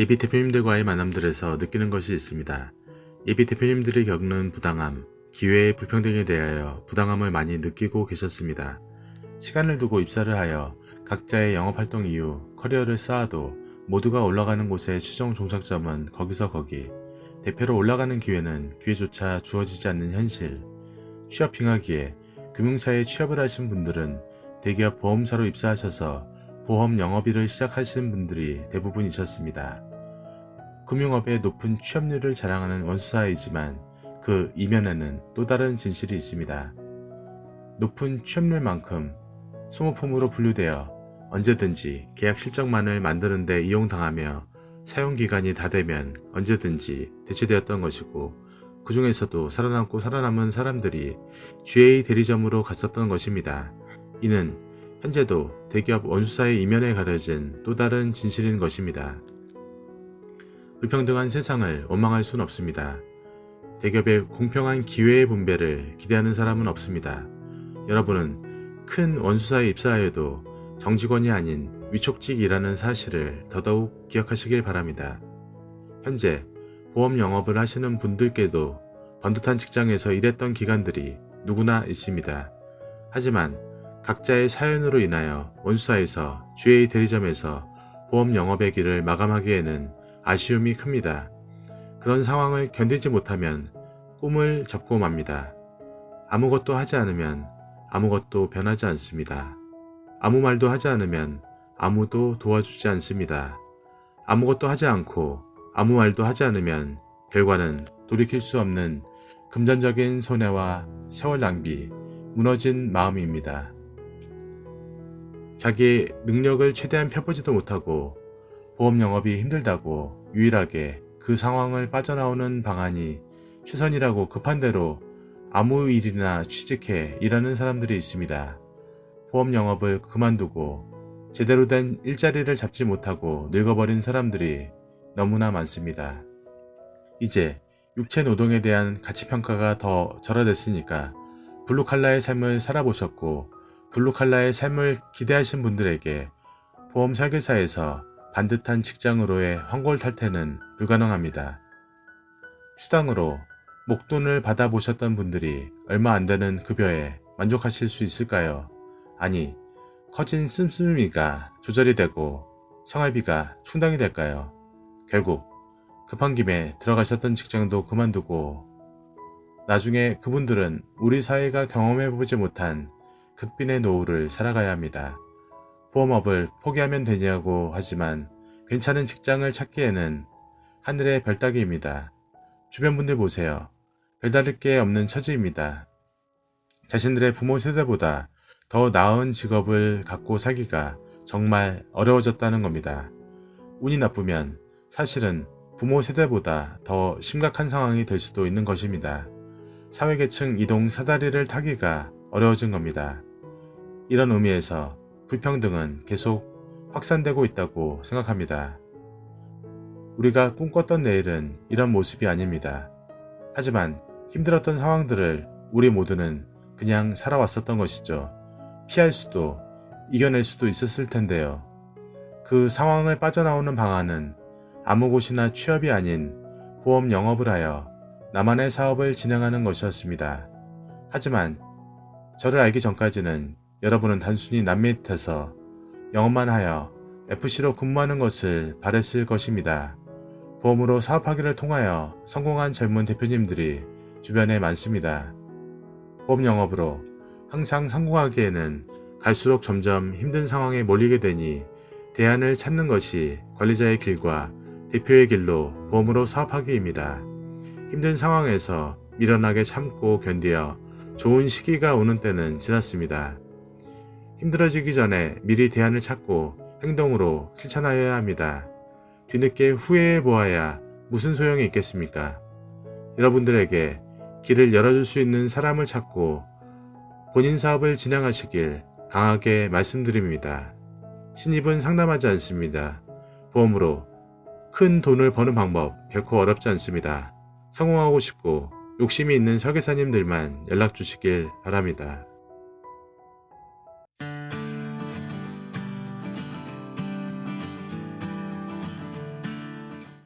예비 대표님들과의 만남들에서 느끼는 것이 있습니다. 예비 대표님들이 겪는 부당함, 기회의 불평등에 대하여 부당함을 많이 느끼고 계셨습니다. 시간을 두고 입사를 하여 각자의 영업활동 이후 커리어를 쌓아도 모두가 올라가는 곳의 최종 종착점은 거기서 거기, 대표로 올라가는 기회는 기회조차 주어지지 않는 현실. 취업 빙하기에 금융사에 취업을 하신 분들은 대기업 보험사로 입사하셔서 보험 영업일을 시작하시는 분들이 대부분이셨습니다. 금융업의 높은 취업률을 자랑하는 원수사이지만 그 이면에는 또 다른 진실이 있습니다. 높은 취업률만큼 소모품으로 분류되어 언제든지 계약 실적만을 만드는 데 이용당하며 사용기간이 다 되면 언제든지 대체되었던 것이고, 그 중에서도 살아남고 살아남은 사람들이 GA 대리점으로 갔었던 것입니다. 이는 현재도 대기업 원수사의 이면에 가려진 또 다른 진실인 것입니다. 불평등한 세상을 원망할 수는 없습니다. 대기업의 공평한 기회의 분배를 기대하는 사람은 없습니다. 여러분은 큰 원수사에 입사하여도 정직원이 아닌 위촉직이라는 사실을 더더욱 기억하시길 바랍니다. 현재 보험 영업을 하시는 분들께도 번듯한 직장에서 일했던 기간들이 누구나 있습니다. 하지만 각자의 사연으로 인하여 원수사에서 GA 대리점에서 보험 영업의 길을 마감하기에는 아쉬움이 큽니다. 그런 상황을 견디지 못하면 꿈을 접고 맙니다. 아무것도 하지 않으면 아무것도 변하지 않습니다. 아무 말도 하지 않으면 아무도 도와주지 않습니다. 아무것도 하지 않고 아무 말도 하지 않으면 결과는 돌이킬 수 없는 금전적인 손해와 세월 낭비, 무너진 마음입니다. 자기의 능력을 최대한 펴보지도 못하고 보험 영업이 힘들다고 유일하게 그 상황을 빠져나오는 방안이 최선이라고 급한 대로 아무 일이나 취직해 일하는 사람들이 있습니다. 보험 영업을 그만두고 제대로 된 일자리를 잡지 못하고 늙어버린 사람들이 너무나 많습니다. 이제 육체 노동에 대한 가치평가가 더 절하됐으니까 블루칼라의 삶을 살아보셨고 블루칼라의 삶을 기대하신 분들에게 보험 설계사에서 반듯한 직장으로의 황골탈퇴는 불가능합니다. 수당으로 목돈을 받아보셨던 분들이 얼마 안 되는 급여에 만족하실 수 있을까요? 아니, 커진 씀씀이가 조절이 되고 생활비가 충당이 될까요? 결국 급한 김에 들어가셨던 직장도 그만두고 나중에 그분들은 우리 사회가 경험해보지 못한 극빈의 노후를 살아가야 합니다. 보험업을 포기하면 되냐고 하지만 괜찮은 직장을 찾기에는 하늘의 별 따기입니다. 주변 분들 보세요. 별다를 게 없는 처지입니다. 자신들의 부모 세대보다 더 나은 직업을 갖고 살기가 정말 어려워졌다는 겁니다. 운이 나쁘면 사실은 부모 세대보다 더 심각한 상황이 될 수도 있는 것입니다. 사회계층 이동 사다리를 타기가 어려워진 겁니다. 이런 의미에서 불평등은 계속 확산되고 있다고 생각합니다. 우리가 꿈꿨던 내일은 이런 모습이 아닙니다. 하지만 힘들었던 상황들을 우리 모두는 그냥 살아왔었던 것이죠. 피할 수도 이겨낼 수도 있었을 텐데요. 그 상황을 빠져나오는 방안은 아무 곳이나 취업이 아닌 보험 영업을 하여 나만의 사업을 진행하는 것이었습니다. 하지만 저를 알기 전까지는 여러분은 단순히 남 밑에서 영업만 하여 FC로 근무하는 것을 바랬을 것입니다. 보험으로 사업하기를 통하여 성공한 젊은 대표님들이 주변에 많습니다. 보험 영업으로 항상 성공하기에는 갈수록 점점 힘든 상황에 몰리게 되니 대안을 찾는 것이 관리자의 길과 대표의 길로 보험으로 사업하기입니다. 힘든 상황에서 미련하게 참고 견디어 좋은 시기가 오는 때는 지났습니다. 힘들어지기 전에 미리 대안을 찾고 행동으로 실천하여야 합니다. 뒤늦게 후회해 보아야 무슨 소용이 있겠습니까? 여러분들에게 길을 열어줄 수 있는 사람을 찾고 본인 사업을 진행하시길 강하게 말씀드립니다. 신입은 상담하지 않습니다. 보험으로 큰 돈을 버는 방법 결코 어렵지 않습니다. 성공하고 싶고 욕심이 있는 설계사님들만 연락 주시길 바랍니다.